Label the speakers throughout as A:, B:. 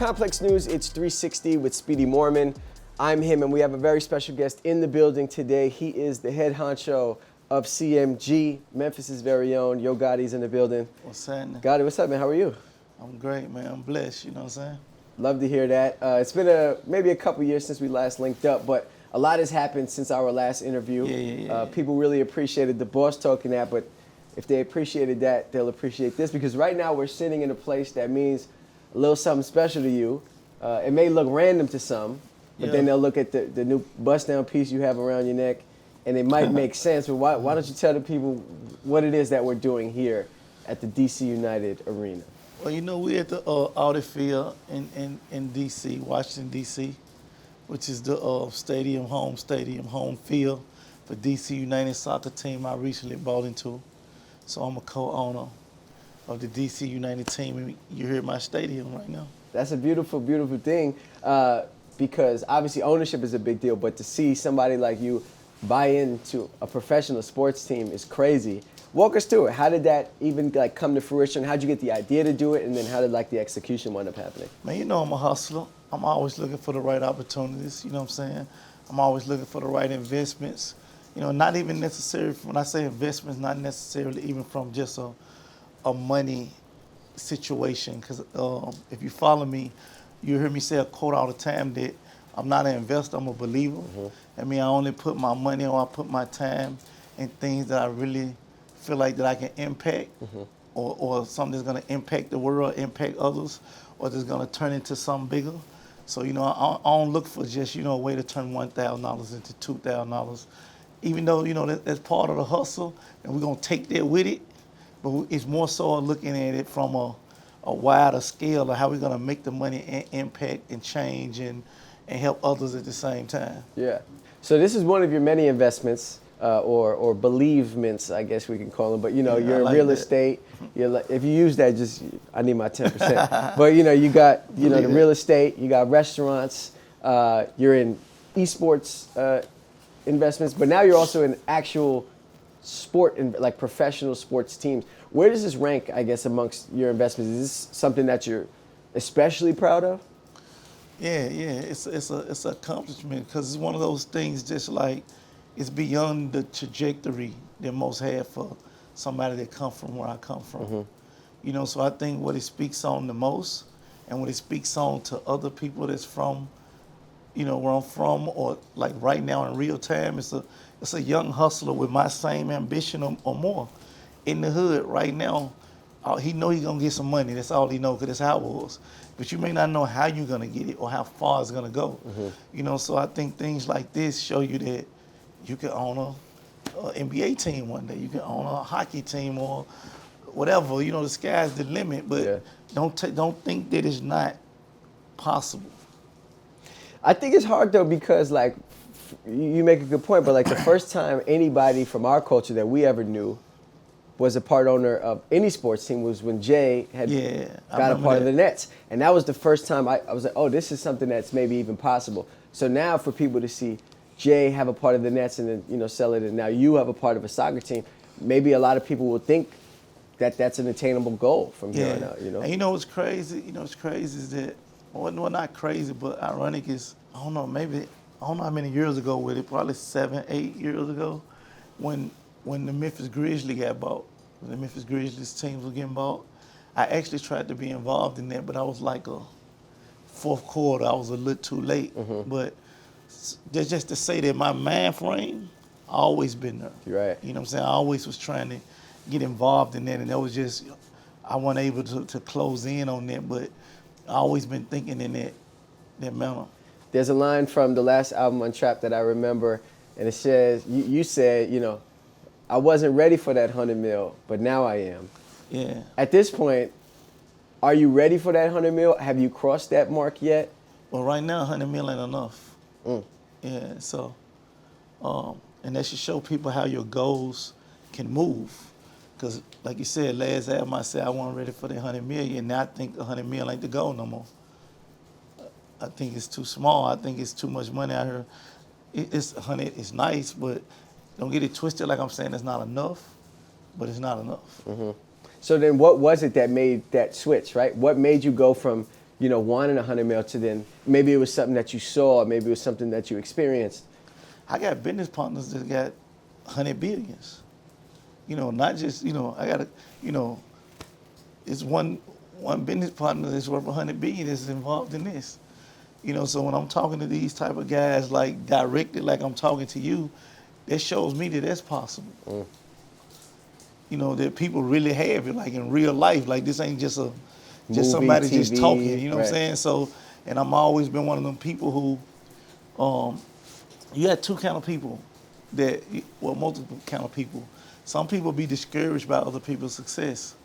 A: Complex News, it's 360 with Speedy Morman. I'm him, and we have a very special guest in the building today. He is the head honcho of CMG, Memphis' very own. Yo Gotti's in the building.
B: What's happening?
A: Gotti, what's up, man? How are you?
B: I'm great, man. I'm blessed, you know what I'm saying?
A: Love to hear that. It's been maybe a couple years since we last linked up, but a lot has happened since our last interview.
B: Yeah.
A: People really appreciated the boss talking that, but if they appreciated that, they'll appreciate this, because right now we're sitting in a place that means a little something special to you. It may look random to some, but then they'll look at the new bust-down piece you have around your neck, and it might make sense. But why don't you tell the people what it is that we're doing here at the DC United Arena?
B: Well, you know, we're at the Audi Field in DC, Washington, DC, which is the home field for DC United soccer team I recently bought into. So I'm a co-owner of the DC United team, and you're here at my stadium right now.
A: That's a beautiful, beautiful thing, because obviously ownership is a big deal, but to see somebody like you buy into a professional sports team is crazy. Walk us through it. How did that even come to fruition? How'd you get the idea to do it, and then how did the execution wind up happening?
B: Man, you know I'm a hustler. I'm always looking for the right opportunities, you know what I'm saying? I'm always looking for the right investments. You know, not even necessarily, when I say investments, not necessarily even from just a money situation, because if you follow me, you hear me say a quote all the time that I'm not an investor, I'm a believer. Mm-hmm. I mean, I only put my money or I put my time in things that I really feel like that I can impact, mm-hmm. or something that's going to impact the world, impact others, or that's going to turn into something bigger. So, you know, I don't look for just, you know, a way to turn $1,000 into $2,000, even though, you know, that's part of the hustle, and we're going to take that with it. But it's more so looking at it from a wider scale of how we're going to make the money impact and change and help others at the same time.
A: Yeah. So this is one of your many investments, or believements, I guess we can call them. But, you know, you're in real estate. You're if you use that, just, I need my 10%. But, you know, you got, you know, the real estate, you got restaurants, you're in esports investments, but now you're also in actual sport, and professional sports teams. Where does this rank, I guess, amongst your investments? Is this something that you're especially proud of?
B: Yeah, it's an accomplishment, because it's one of those things just like it's beyond the trajectory that most have for somebody that come from where I come from. Mm-hmm. You know, so I think what it speaks on the most, and what it speaks on to other people that's from, you know, where I'm from, or like right now in real time, it's a young hustler with my same ambition or more in the hood right now. He know he gonna get some money. That's all he know, because that's how it was. But you may not know how you're gonna get it or how far it's gonna go. Mm-hmm. You know, so I think things like this show you that you can own an NBA team one day. You can own a hockey team or whatever. You know, the sky's the limit. But don't think that it's not possible.
A: I think it's hard though, because you make a good point, but the first time anybody from our culture that we ever knew was a part owner of any sports team was when Jay had got a part of the Nets. And that was the first time I was like, oh, this is something that's maybe even possible. So now for people to see Jay have a part of the Nets and then, you know, sell it, and now you have a part of a soccer team, maybe a lot of people will think that that's an attainable goal from here on out, you know?
B: And you know what's crazy? You know what's crazy is that, well, not crazy, but ironic is, I don't know how many years ago with it, probably 7, 8 years ago, when the Memphis Grizzlies got bought, when the Memphis Grizzlies teams were getting bought, I actually tried to be involved in that, but I was like a fourth quarter. I was a little too late. Mm-hmm. But just to say that my mind frame, I always been there.
A: Right.
B: You know what I'm saying? I always was trying to get involved in that, and that was just, I wasn't able to close in on that, but I always been thinking in that manner.
A: There's a line from the last album, Untrapped, that I remember, and it says, you said, you know, I wasn't ready for that 100 mil, but now I am.
B: Yeah.
A: At this point, are you ready for that 100 mil? Have you crossed that mark yet?
B: Well, right now, 100 mil ain't enough.
A: Mm.
B: Yeah, so, and that should show people how your goals can move. Because, like you said, last album I said I wasn't ready for the 100 million. Now I think 100 mil ain't the goal no more. I think it's too small. I think it's too much money out here. It's 100. It's nice, but don't get it twisted. Like I'm saying, it's not enough, but it's not enough.
A: Mm-hmm. So then, what was it that made that switch? Right? What made you go from wanting 100 mil to then maybe it was something that you saw, maybe it was something that you experienced?
B: I got business partners that got 100 billions. Not just, I got it's one business partner that's worth 100 billion that's involved in this. So when I'm talking to these type of guys, like directed, like I'm talking to you, that shows me that that's possible. That people really have it, like in real life. Like this ain't just
A: Movie,
B: somebody just
A: TV,
B: talking. You know what I'm
A: right.
B: saying? So, and I'm always been one of them people who, you got two kind of people multiple kind of people. Some people be discouraged by other people's success.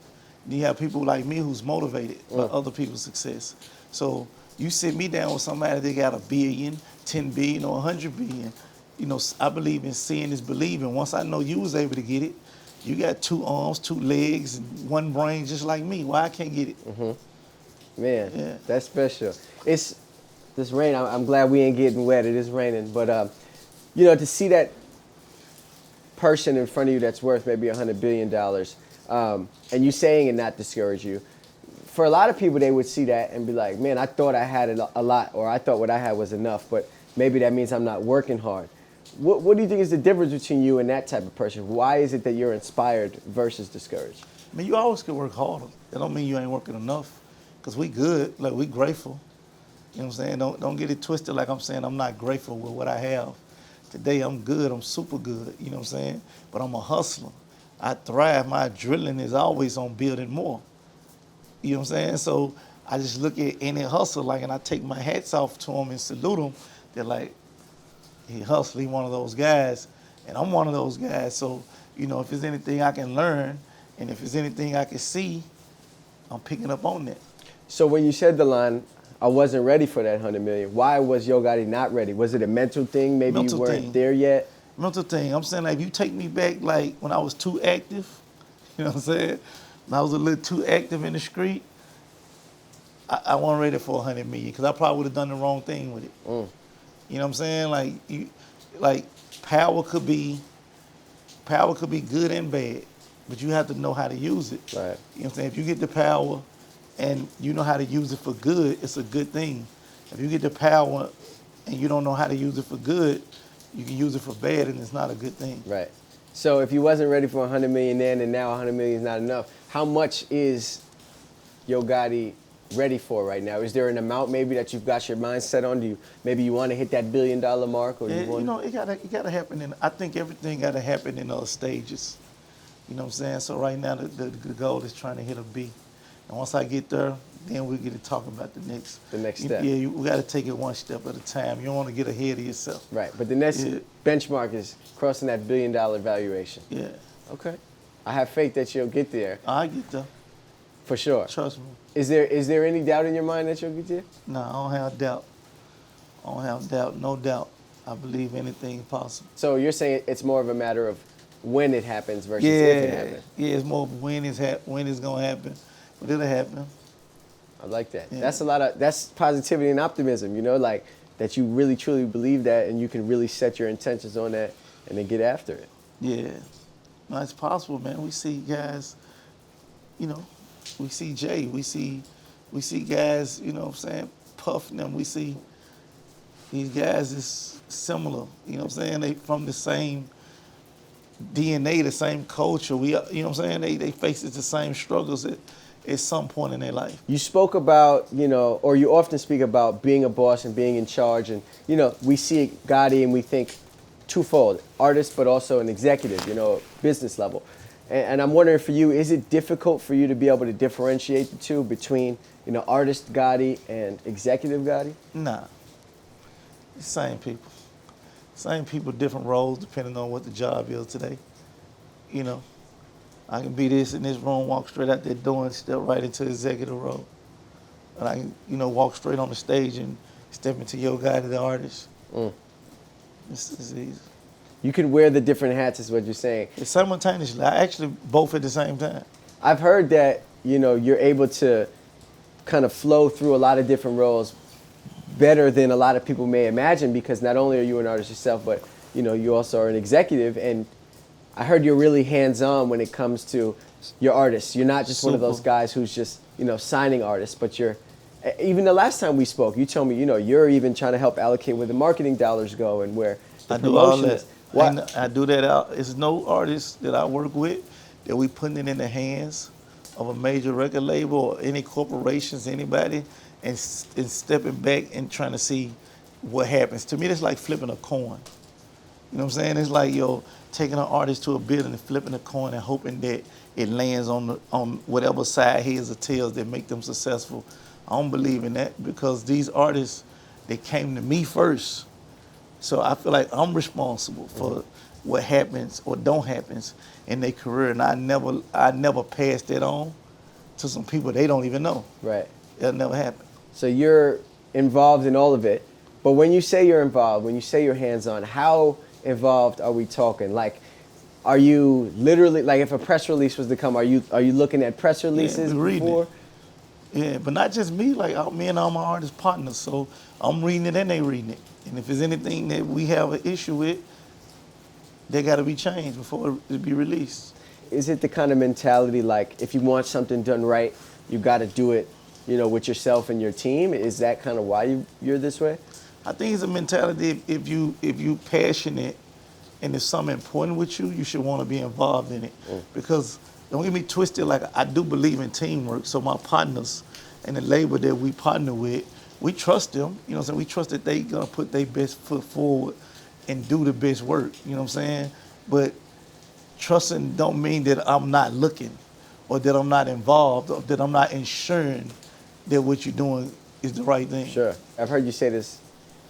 B: Then you have people like me who's motivated by other people's success. So you sit me down with somebody that got 1 billion, 10 billion, or 100 billion. I believe in seeing is believing. Once I know you was able to get it, you got 2 arms, 2 legs, and 1 brain just like me. Why I can't get it?
A: Man,
B: Yeah.
A: that's special. It's this rain. I'm glad we ain't getting wet. It is raining, but to see that person in front of you that's worth maybe $100 billion, and you saying and not discourage you. For a lot of people, they would see that and be like, man, I thought I had it a lot, or I thought what I had was enough, but maybe that means I'm not working hard. What do you think is the difference between you and that type of person? Why is it that you're inspired versus discouraged?
B: I mean, you always could work harder. That don't mean you ain't working enough, because we good, like we grateful. You know what I'm saying? Don't get it twisted like I'm saying I'm not grateful with what I have. Today I'm good, I'm super good, you know what I'm saying? But I'm a hustler. I thrive, my adrenaline is always on building more. You know what I'm saying? So I just look at any hustle and I take my hats off to them and salute them. They're like, he hustle, he one of those guys, and I'm one of those guys. So, if there's anything I can learn and if there's anything I can see, I'm picking up on that.
A: So when you said the line, I wasn't ready for that 100 million, why was Yo Gotti not ready? Was it a mental thing? Maybe
B: Mental
A: you weren't
B: thing.
A: there yet?
B: Mental thing. I'm saying, like, if you take me back, like, when I was too active, you know what I'm saying? When I was a little too active in the street, I wasn't ready for 100 million because I probably would have done the wrong thing with it. You know what I'm saying? Like power could be good and bad, but you have to know how to use it.
A: Right.
B: You know what I'm saying? If you get the power and you know how to use it for good, it's a good thing. If you get the power and you don't know how to use it for good, you can use it for bad and it's not a good thing.
A: Right. So if you wasn't ready for 100 million then and now 100 million is not enough, how much is Yo Gotti ready for right now? Is there an amount maybe that you've got your mind set on? Maybe you want to hit that $1 billion mark, or
B: It gotta happen I think everything gotta happen in other stages. You know what I'm saying? So right now the goal is trying to hit a B. And once I get there, then we get to talk about the next
A: step.
B: Yeah, we gotta take it one step at a time. You don't wanna get ahead of yourself.
A: Right. But the next benchmark is crossing that $1 billion valuation.
B: Yeah.
A: Okay. I have faith that you'll get there.
B: I get there.
A: For sure.
B: Trust me.
A: Is there any doubt in your mind that you'll get there?
B: No, I don't have doubt. No doubt. I believe anything is possible.
A: So you're saying it's more of a matter of when it happens versus if it happens.
B: Yeah, it's more of when it's gonna happen, but it'll happen.
A: I like that.
B: Yeah.
A: That's positivity and optimism, like that you really truly believe that and you can really set your intentions on that and then get after it.
B: Yeah. No, it's possible, man. We see guys, we see Jay, we see guys, you know what I'm saying, Puff and them. We see these guys is similar, you know what I'm saying? They from the same DNA, the same culture. You know what I'm saying? They face the same struggles at some point in their life.
A: You spoke about, or you often speak about being a boss and being in charge. And, we see Gotti and we think twofold, artist, but also an executive, business level. And I'm wondering for you, is it difficult for you to be able to differentiate the two between, artist Gotti and executive Gotti?
B: Nah. Same people. Same people, different roles depending on what the job is today. I can be this in this room, walk straight out that door and step right into the executive role. And I can, walk straight on the stage and step into Yo Gotti, the artist. It's easy.
A: You can wear the different hats is what you're saying.
B: It's simultaneously. I actually both at the same time.
A: I've heard that, you're able to kind of flow through a lot of different roles better than a lot of people may imagine, because not only are you an artist yourself, but, you also are an executive. And I heard you're really hands-on when it comes to your artists. You're not just one of those guys who's just, signing artists, but you're Even the last time we spoke, you told me, you're even trying to help allocate where the marketing dollars go and where the
B: I do all
A: promotion
B: that.
A: is. What?
B: I do that out. It's no artist that I work with that we putting it in the hands of a major record label or any corporations, anybody, and stepping back and trying to see what happens. To me, it's like flipping a coin. You know what I'm saying? It's like taking an artist to a building and flipping a coin and hoping that it lands on whatever side, heads or tails, that make them successful. I don't believe in that because these artists, they came to me first. So I feel like I'm responsible for what happens or don't happens in their career, and I never pass that on to some people they don't even know.
A: Right.
B: It'll never happen.
A: So you're involved in all of it. But when you say you're involved, when you say you're hands-on, how involved are we talking? Like, are you literally, like if a press release was to come, are you looking at press releases before?
B: Yeah, but not just me, like me and all my artist partners. So I'm reading it and they reading it. And if there's anything that we have an issue with, they got to be changed before it be released.
A: Is it the kind of mentality like if you want something done right, you got to do it, with yourself and your team? Is that kind of why you're this way?
B: I think it's a mentality. If you passionate and there's something important with you, you should want to be involved in it. Because don't get me twisted. Like I do believe in teamwork. So my partners and the label that we partner with, we trust them. You know what I'm saying? We trust that they gonna put their best foot forward and do the best work. You know what I'm saying? But trusting don't mean that I'm not looking or that I'm not involved or that I'm not ensuring that what you're doing is the right thing.
A: Sure. I've heard you say this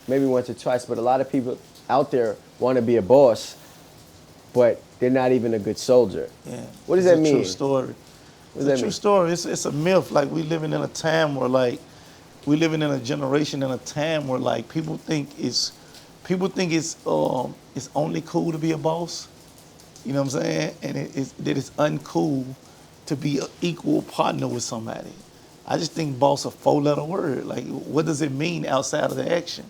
A: maybe once or twice, but a lot of people out there want to be a boss, but they're not even a good soldier.
B: Yeah.
A: What does that mean?
B: It's a true story.
A: What does
B: It's a
A: that
B: true
A: mean?
B: story. It's a myth. Like we living in a time where we living in a generation in a time where people think it's only cool to be a boss. You know what I'm saying? And that it's uncool to be an equal partner with somebody. I just think boss a 4-letter word. Like, what does it mean outside of the action?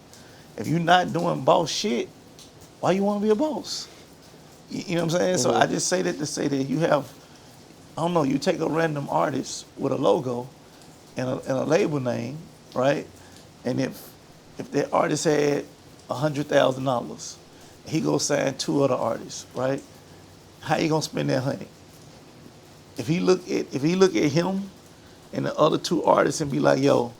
B: If you're not doing boss shit, why you want to be a boss? You know what I'm saying? So I just say that to say that you have, I don't know, you take a random artist with a logo and a label name, right? And if that artist had $100,000, he go sign 2 other artists, right? How you gonna spend that $100,000? If he look at him and the other 2 artists and be like, yo,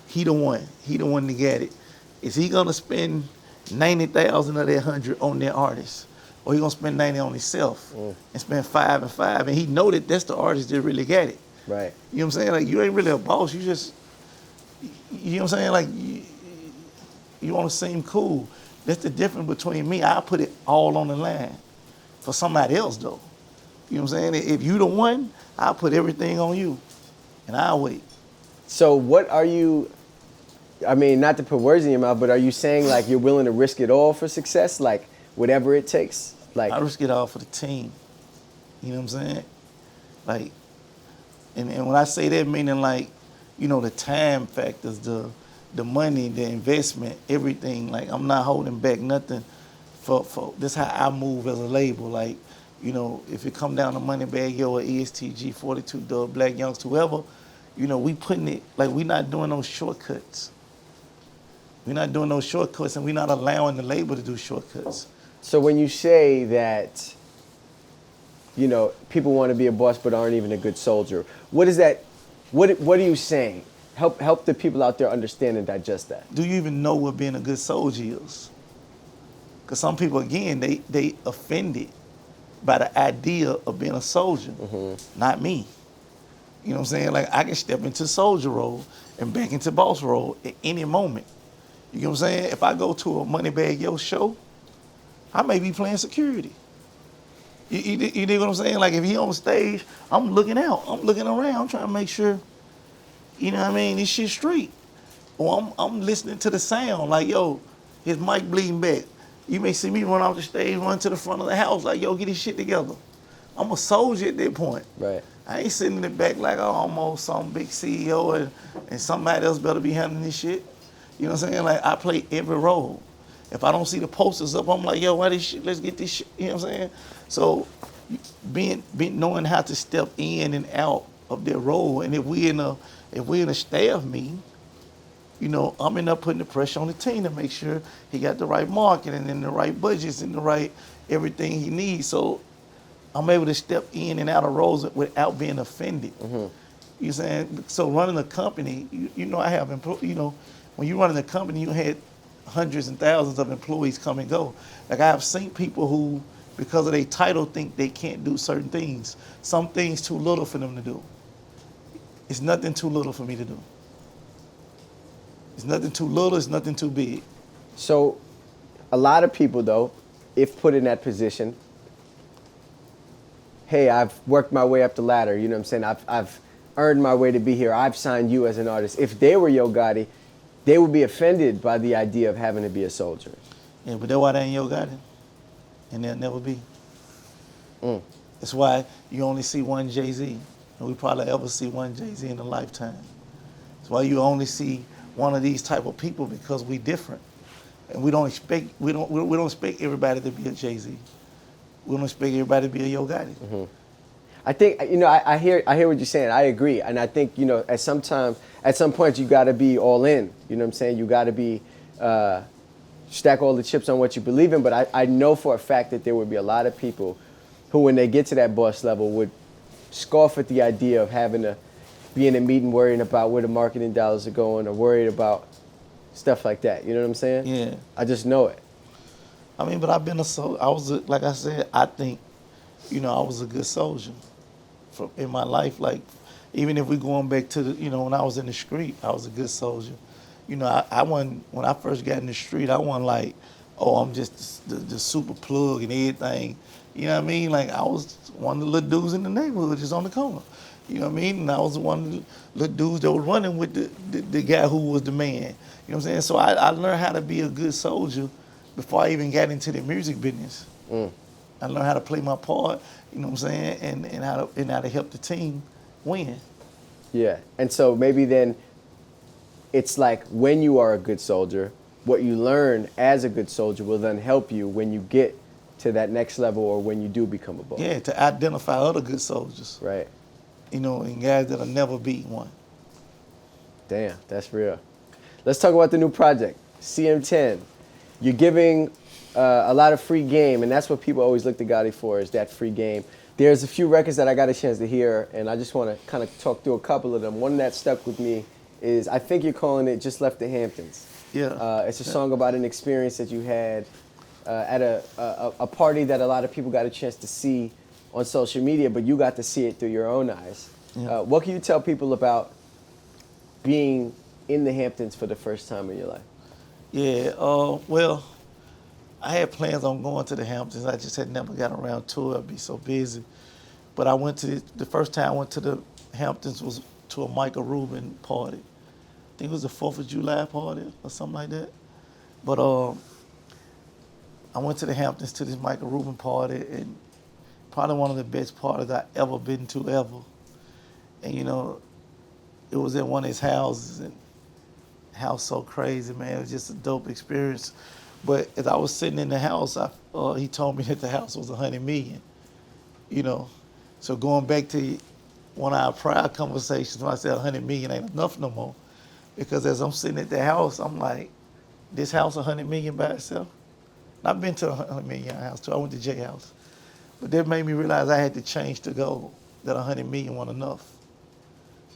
B: he the one to get it. Is he gonna spend 90,000 of that 100 on that artist, or he gonna spend 90 on himself and spend 5 and 5, and he know that that's the artist that really got it.
A: Right.
B: You know what I'm saying? Like you ain't really a boss. You just, you know what I'm saying? Like you want to seem cool. That's the difference between me. I put it all on the line for somebody else though. You know what I'm saying? If you the one, I'll put everything on you, and I'll wait.
A: So what are you, I mean, not to put words in your mouth, but are you saying like you're willing to risk it all for success? Like whatever it takes? Like
B: I risk it all for the team. You know what I'm saying? Like, and when I say that, meaning like, the time factors, the money, the investment, everything. Like I'm not holding back nothing for this how I move as a label. Like, if it come down to Moneybag Yo or ESTG, 42 Dub, Black Youngster, whoever, we putting it, like we not doing those shortcuts. We're not doing those shortcuts, and we're not allowing the label to do shortcuts.
A: So when you say that, people want to be a boss but aren't even a good soldier, what is that? What are you saying? Help the people out there understand and digest that.
B: Do you even know what being a good soldier is? Because some people, again, they offended by the idea of being a soldier, not me. You know what I'm saying? Like I can step into soldier role and back into boss role at any moment. You know what I'm saying? If I go to a Moneybag Yo show, I may be playing security. You know what I'm saying? Like if he on stage, I'm looking out. I'm looking around. I'm trying to make sure, this shit straight. Or I'm listening to the sound. Like, yo, his mic bleeding back. You may see me run off the stage, run to the front of the house. Like, yo, get his shit together. I'm a soldier at that point.
A: Right.
B: I ain't sitting in the back like almost some big CEO and somebody else better be handling this shit. You know what I'm saying? Like I play every role. If I don't see the posters up, I'm like, yo, why this shit? Let's get this shit. You know what I'm saying? So being knowing how to step in and out of their role, and if we in a staff meeting, I'm in there putting the pressure on the team to make sure he got the right marketing and the right budgets and the right everything he needs. So I'm able to step in and out of roles without being offended. You saying? So running a company, I have when you're running a company, you had hundreds and thousands of employees come and go. Like I have seen people who, because of their title, think they can't do certain things. Some things too little for them to do. It's nothing too little for me to do. It's nothing too little, it's nothing too big.
A: So a lot of people, though, if put in that position, hey, I've worked my way up the ladder, you know what I'm saying? I've earned my way to be here. I've signed you as an artist. If they were Yo Gotti, they would be offended by the idea of having to be a soldier.
B: Yeah, but that's why they ain't Yo Gotti. And they'll never be. That's why you only see one Jay-Z. And we probably ever see one Jay-Z in a lifetime. That's why you only see one of these type of people, because we different. And we don't expect everybody to be a Jay-Z. We don't expect everybody to be a Yo Gotti.
A: I think, I hear what you're saying. I agree. And I think, at some point, you got to be all in. You know what I'm saying? You got to be, stack all the chips on what you believe in. But I know for a fact that there would be a lot of people who, when they get to that boss level, would scoff at the idea of having to be in a meeting worrying about where the marketing dollars are going, or worried about stuff like that. You know what I'm saying?
B: Yeah.
A: I just know it.
B: I mean, but like I said, I think, I was a good soldier in my life. Like, even if we going back to when I was in the street, I was a good soldier. I wasn't, when I first got in the street, I wasn't like, oh, I'm just the super plug and everything. You know what I mean? Like, I was one of the little dudes in the neighborhood just on the corner. You know what I mean? And I was one of the little dudes that was running with the guy who was the man. You know what I'm saying? So I learned how to be a good soldier before I even got into the music business. I learned how to play my part, you know what I'm saying, and how to help the team win.
A: Yeah. And so maybe then it's like, when you are a good soldier, what you learn as a good soldier will then help you when you get to that next level, or when you do become a boss.
B: Yeah, to identify other good soldiers.
A: Right.
B: And guys that'll never beat one.
A: Damn, that's real. Let's talk about the new project, CM10. You're giving a lot of free game, and that's what people always look to Gotti for, is that free game. There's a few records that I got a chance to hear, and I just want to kind of talk through a couple of them. One that stuck with me is, I think you're calling it Just Left the Hamptons.
B: Yeah.
A: It's a song about an experience that you had at a party that a lot of people got a chance to see on social media, but you got to see it through your own eyes.
B: Yeah.
A: What can you tell people about being in the Hamptons for the first time in your life?
B: Yeah, well, I had plans on going to the Hamptons. I just had never got around to it. I'd be so busy. But I went to, the first time I went to the Hamptons was to a Michael Rubin party. I think it was the 4th of July party or something like that. But I went to the Hamptons to this Michael Rubin party, and probably one of the best parties I ever been to ever. And it was at one of his houses, and house so crazy, man. It was just a dope experience. But as I was sitting in the house, he told me that the house was $100 million. So going back to one of our prior conversations, when I said $100 million ain't enough no more, because as I'm sitting at the house, I'm like, this house $100 million by itself. And I've been to a $100 million house too. I went to J House, but that made me realize I had to change the goal. That $100 million wasn't enough,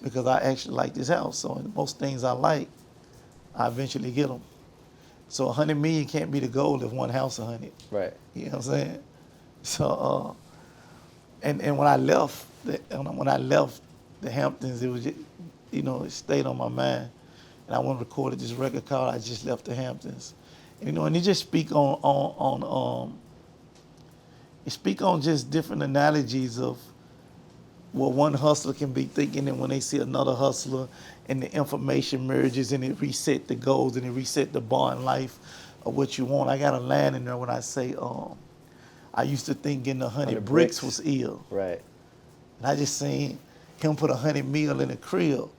B: because I actually like this house. So most things I like, I eventually get them. So $100 million can't be the goal if one house 100.
A: Right.
B: You know what I'm saying? So, and when I left the Hamptons, it was just, it stayed on my mind, and I went and recorded this record called "I Just Left the Hamptons," and it just speak on just different analogies of what one hustler can be thinking, and when they see another hustler, and the information merges, and it reset the goals, and it reset the bar in life of what you want. I got a line in there when I say, I used to think getting 100 bricks was ill.
A: Right.
B: And I just seen him put 100 mil in the crib.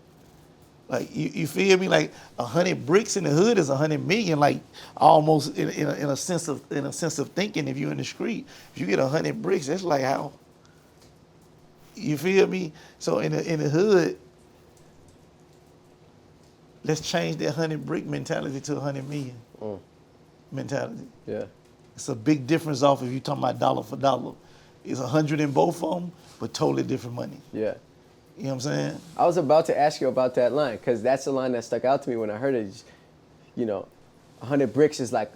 B: Like, you feel me? Like 100 bricks in the hood is 100 million. Like, almost in a sense of thinking. If you're in the street, if you get 100 bricks, that's like how. You feel me? So in the hood, let's change that 100 brick mentality to 100 million mentality.
A: Yeah.
B: It's a big difference off if you're talking about dollar for dollar. It's 100 in both of them, but totally different money.
A: Yeah.
B: You know what I'm saying?
A: I was about to ask you about that line because that's the line that stuck out to me when I heard it. You know, 100 bricks is like,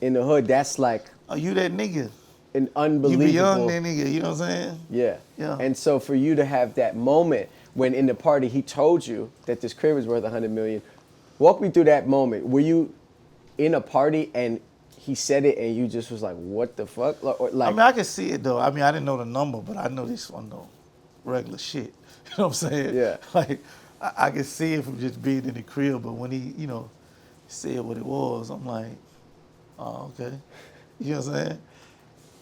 A: in the hood, that's like
B: Are you that nigga?
A: an
B: You
A: unbelievable.
B: beyond that nigga, you know what I'm saying?
A: Yeah.
B: Yeah.
A: And so for you to have that moment when in the party he told you that this crib was worth 100 million, walk me through that moment. Were you in a party and he said it and you just was like, what the fuck? Or like,
B: I mean, I can see it though. I mean, I didn't know the number, but I know this one though. Regular shit. You know what I'm saying?
A: Yeah.
B: Like, I can see it from just being in the crib, but when he, said what it was, I'm like, oh, okay. You know what I'm saying?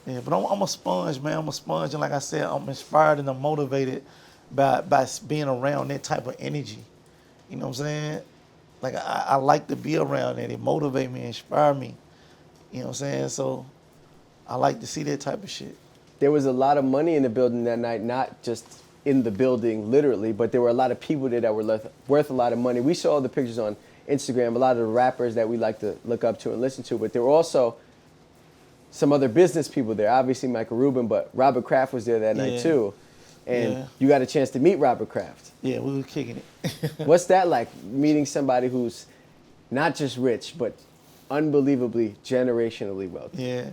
B: Yeah, but I'm a sponge, man. I'm a sponge, and like I said, I'm inspired and I'm motivated by being around that type of energy. You know what I'm saying? Like, I like to be around that. It motivates me, inspire me. You know what I'm saying? So I like to see that type of shit.
A: there was a lot of money in the building that night, not just in the building literally, but there were a lot of people there that were worth a lot of money. We saw the pictures on Instagram, a lot of the rappers that we like to look up to and listen to, but there were also some other business people there. Obviously Michael Rubin, but Robert Kraft was there that night too. And you got a chance to meet Robert Kraft.
B: Yeah, we were kicking it.
A: What's that like, meeting somebody who's not just rich, but unbelievably generationally wealthy?
B: Yeah.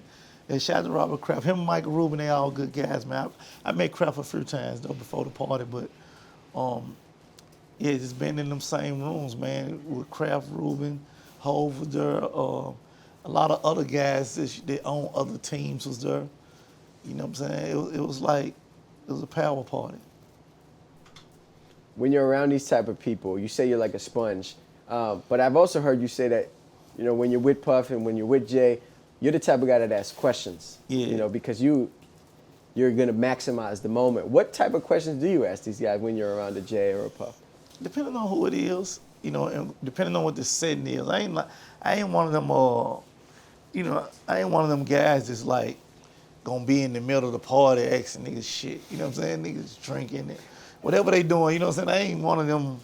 B: And shout out to Robert Kraft. Him and Michael Rubin, they all good guys, man. I met Kraft a few times though before the party, but yeah, just been in them same rooms, man, with Kraft, Rubin, Hov was there. A lot of other guys that own other teams was there. You know what I'm saying? It was like, it was a power party.
A: When you're around these type of people, you say you're like a sponge, but I've also heard you say that, when you're with Puff and when you're with Jay, you're the type of guy that asks questions.
B: Yeah.
A: Because you're gonna maximize the moment. What type of questions do you ask these guys when you're around a Jay or a Puff?
B: Depending on who it is, and depending on what the setting is. I ain't one of them I ain't one of them guys that's like gonna be in the middle of the party asking niggas shit. You know what I'm saying? Niggas drinking it. Whatever they doing, you know what I'm saying? I ain't one of them,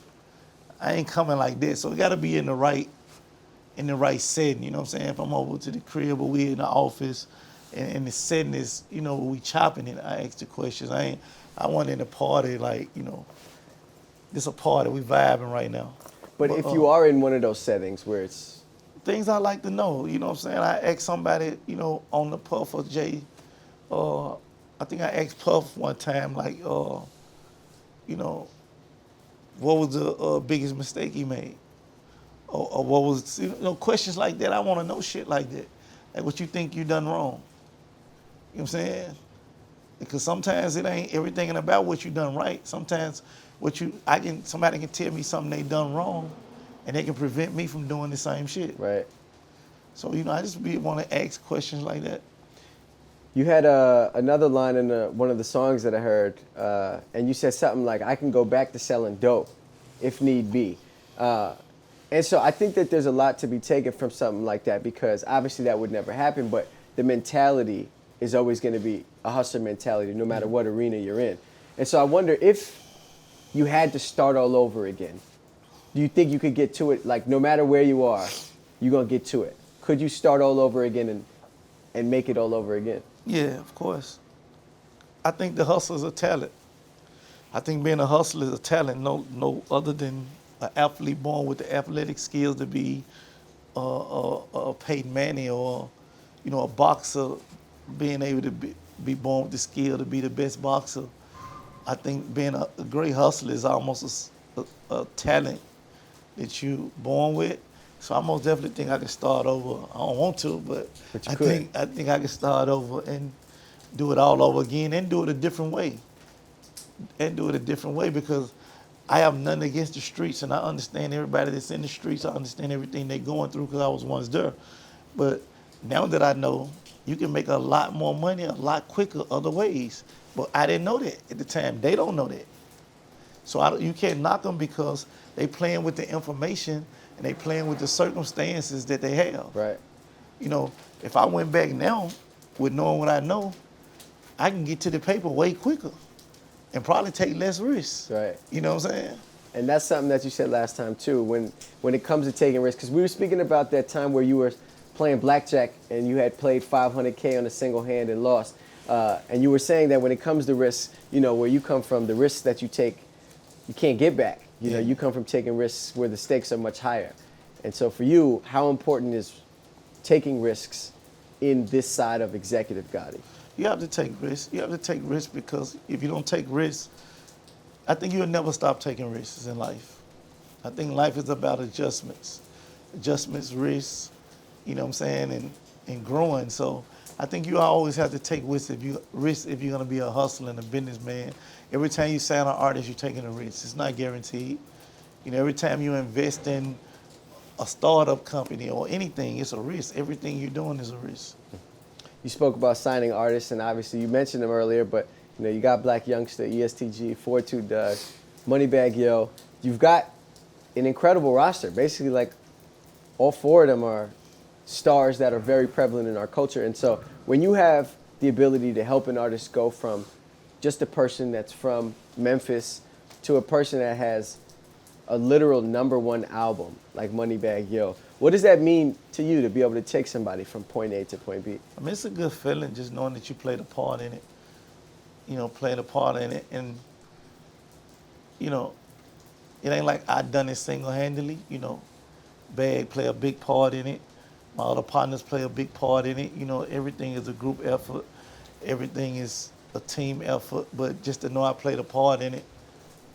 B: I ain't coming like this. So it gotta be in the right setting, you know what I'm saying? If I'm over to the crib or we in the office and the setting is, we chopping it, I ask the questions. I want in the party like, this a party, we vibing right now.
A: But if you are in one of those settings where it's...
B: Things I like to know, you know what I'm saying? I asked somebody, on the Puff or Jay, I think I asked Puff one time, like, what was the biggest mistake he made? Or what was, questions like that. I want to know shit like that. Like what you think you done wrong. You know what I'm saying? Because sometimes it ain't everything about what you done right. Sometimes somebody can tell me something they done wrong and they can prevent me from doing the same shit.
A: Right.
B: So, I just want to ask questions like that.
A: You had another line in one of the songs that I heard, and you said something like, I can go back to selling dope if need be. And so I think that there's a lot to be taken from something like that, because obviously that would never happen, but the mentality is always going to be a hustler mentality no matter what arena you're in. And so I wonder, if you had to start all over again, do you think you could get to it? Like, no matter where you are, you're going to get to it. Could you start all over again and make it all over again?
B: Yeah, of course. I think the hustle is a talent. I think being a hustler is a talent, no other than an athlete born with the athletic skills to be a Peyton Manning, or, a boxer being able to be born with the skill to be the best boxer. I think being a great hustler is almost a talent that you born with. So I most definitely think I can start over. I don't want to, but I think I can start over and do it all over again and do it a different way. Because I have nothing against the streets, and I understand everybody that's in the streets. I understand everything they're going through because I was once there. But now that I know, you can make a lot more money a lot quicker other ways. But I didn't know that at the time. They don't know that. So you can't knock them because they playing with the information and they playing with the circumstances that they have.
A: Right.
B: If I went back now with knowing what I know, I can get to the paper way quicker and probably take less risks.
A: Right.
B: You know what I'm saying?
A: And that's something that you said last time too. When it comes to taking risks, because we were speaking about that time where you were playing blackjack and you had played 500K on a single hand and lost. And you were saying that when it comes to risks, where you come from, the risks that you take, you can't get back. You come from taking risks where the stakes are much higher. And so for you, how important is taking risks in this side of executive Gotti?
B: You have to take risks. You have to take risks because if you don't take risks, I think you'll never stop taking risks in life. I think life is about adjustments. Adjustments, risks, you know what I'm saying, and growing. So I think you always have to take risks if you're going to be a hustler and a businessman. Every time you sign an artist, you're taking a risk. It's not guaranteed. Every time you invest in a startup company or anything, it's a risk. Everything you're doing is a risk.
A: You spoke about signing artists, and obviously you mentioned them earlier, but you got Black Youngster, ESTG, 42 Doug, Moneybag Yo. You've got an incredible roster. Basically, like, all four of them are stars that are very prevalent in our culture. And so when you have the ability to help an artist go from just a person that's from Memphis to a person that has a literal #1 album like Moneybag Yo, what does that mean to you to be able to take somebody from point A to point B?
B: I mean, it's a good feeling just knowing that you played a part in it. Playing a part in it. And, it ain't like I done it single-handedly. Bag play a big part in it. My other partners play a big part in it. Everything is a group effort. Everything is a team effort. But just to know I played a part in it,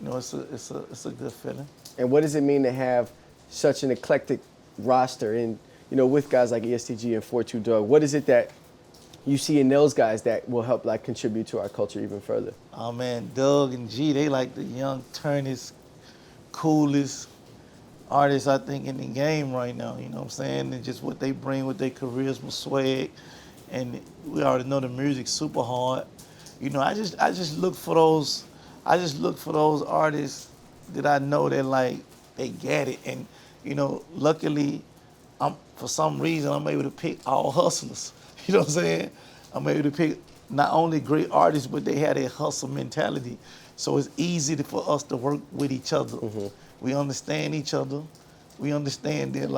B: it's a good feeling.
A: And what does it mean to have such an eclectic roster in, with guys like ESTG and 42 Doug? What is it that you see in those guys that will help contribute to our culture even further?
B: Oh man, Doug and G, they like the young, turnest, coolest artists I think in the game right now. You know what I'm saying? And just what they bring with their charisma, swag, and we already know the music's super hard. I just look for those. I just look for those artists that I know that they get it. And luckily, for some reason I'm able to pick all hustlers. You know what I'm saying? I'm able to pick not only great artists, but they had a hustle mentality. So it's easy for us to work with each other. Mm-hmm. We understand each other. We understand that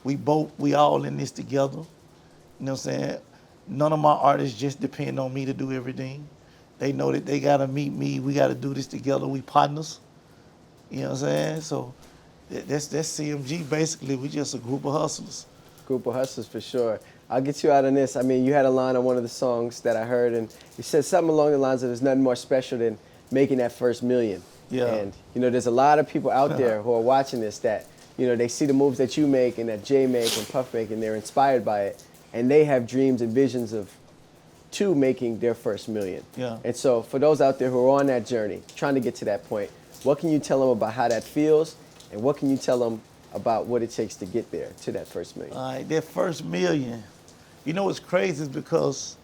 B: we all in this together. You know what I'm saying? None of my artists just depend on me to do everything. They know that they gotta meet me. We gotta do this together. We partners. You know what I'm saying? So that's CMG basically. We just a group of hustlers.
A: Group of hustlers for sure. I'll get you out on this. I mean, you had a line on one of the songs that I heard, and you said something along the lines of there's nothing more special than making that first million.
B: Yeah.
A: And, there's a lot of people out there who are watching this that, they see the moves that you make and that Jay make and Puff make, and they're inspired by it. And they have dreams and visions of making their first million.
B: Yeah.
A: And so for those out there who are on that journey, trying to get to that point, what can you tell them about how that feels? And what can you tell them about what it takes to get there to that first million?
B: All right, that first million. What's crazy is because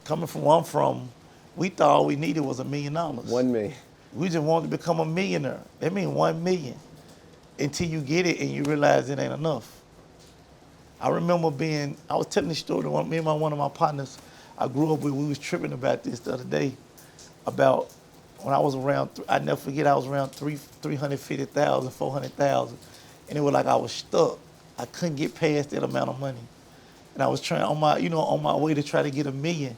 B: coming from where I'm from, we thought all we needed was $1 million.
A: 1 million.
B: We just wanted to become a millionaire. That means 1 million. Until you get it and you realize it ain't enough. I remember I was telling this story to one of my partners I grew up with. We was tripping about this the other day, about when I was around, I never forget, I was around 350,000, 400,000. And it was like I was stuck. I couldn't get past that amount of money. And I was trying on my way to try to get $1 million.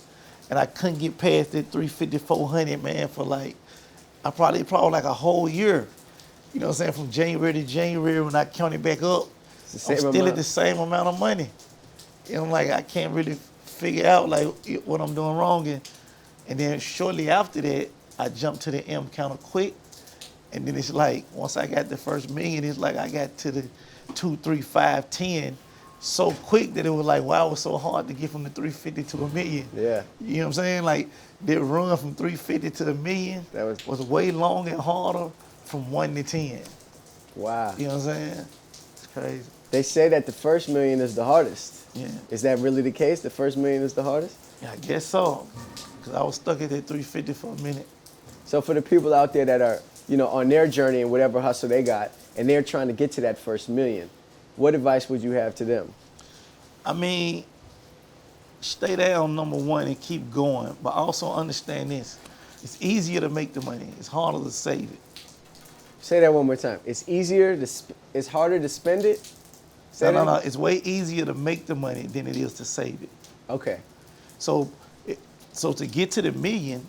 B: And I couldn't get past that 350, 400, man, for probably like a whole year. You know what I'm saying? From January to January, when I counted back up, I'm still at the same amount of money. I'm like, I can't really figure out what I'm doing wrong. And then shortly after that, I jumped to the M kind of quick. And then it's like, once I got the first million, it's like I got to the 2, 3, 5, 10 so quick that it was like, wow, it was so hard to get from the 350 to $1 million.
A: Yeah.
B: You know what I'm saying? Like, the run from 350 to $1 million was way longer and harder from 1 to 10.
A: Wow.
B: You know what I'm saying? It's crazy.
A: They say that the first million is the hardest.
B: Yeah.
A: Is that really the case? The first million is the hardest?
B: Yeah, I guess so. Because I was stuck at that 350 for a minute.
A: So for the people out there that are, on their journey and whatever hustle they got, and they're trying to get to that first million, what advice would you have to them?
B: I mean, stay down, number one, and keep going. But also understand this. It's easier to make the money. It's harder to save it.
A: Say that one more time. It's easier to. It's harder to spend it. Say that.
B: No. It's way easier to make the money than it is to save it.
A: Okay.
B: So, so to get to the million,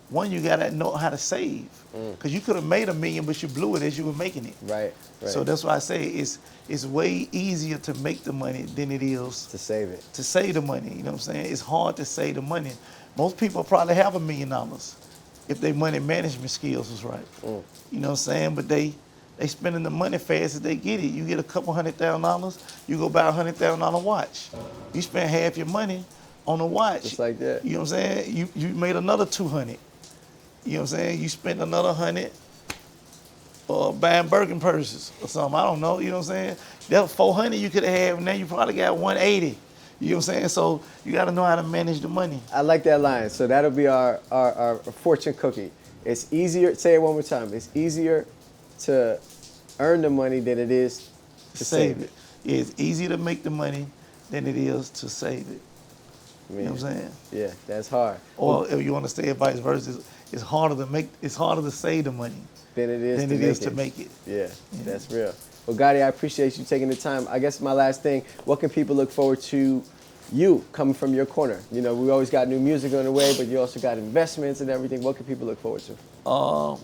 B: one, you gotta know how to save. Because you could have made $1 million, but you blew it as you were making it.
A: Right.
B: So that's why I say it's way easier to make the money than it is
A: to save it.
B: to save the money. You know what I'm saying? It's hard to save the money. Most people probably have $1 million if their money management skills was right. You know what I'm saying? But they spending the money fast as they get it. You get a couple $100,000, you go buy a $100,000 watch. You spend half your money on a watch.
A: Just like that.
B: You know what I'm saying? You made another 200. You know what I'm saying? You spent another 100 buying Birkin purses or something. I don't know. You know what I'm saying? That 400 you could have had, and now you probably got 180. You know what I'm saying? So you got to know how to manage the money.
A: I like that line. So that'll be our fortune cookie. It's easier. Say it one more time. It's easier to earn the money than it is to save it.
B: Yeah, it's easier to make the money than it is to save it.
A: Man.
B: You know what I'm saying?
A: Yeah, that's hard.
B: Or if you want to say it vice versa, it's harder to save the money
A: Than it is
B: to make it.
A: Yeah, that's real. Well, Gotti, I appreciate you taking the time. I guess my last thing, what can people look forward to you coming from your corner? You know, we always got new music on the way, but you also got investments and everything. What can people look forward to?
B: Well,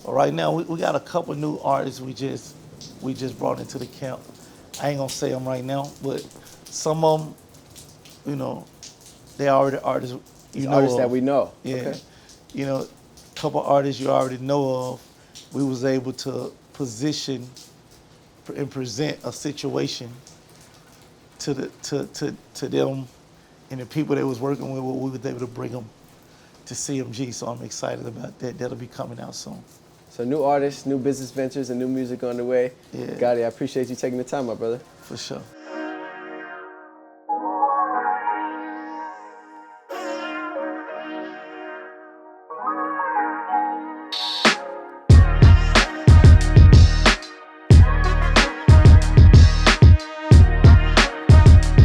B: right now, we got a couple new artists we just brought into the camp. I ain't gonna say them right now, but some of them, you know, they already artists you know
A: Artists
B: of.
A: that we know.
B: Yeah.
A: Okay.
B: You know, a couple artists you already know of. We was able to position and present a situation to them and the people they was working with. We was able to bring them to CMG. So I'm excited about that. That'll be coming out soon.
A: So new artists, new business ventures, and new music on the way.
B: Yeah.
A: Gotti, I appreciate you taking the time, my brother.
B: For sure.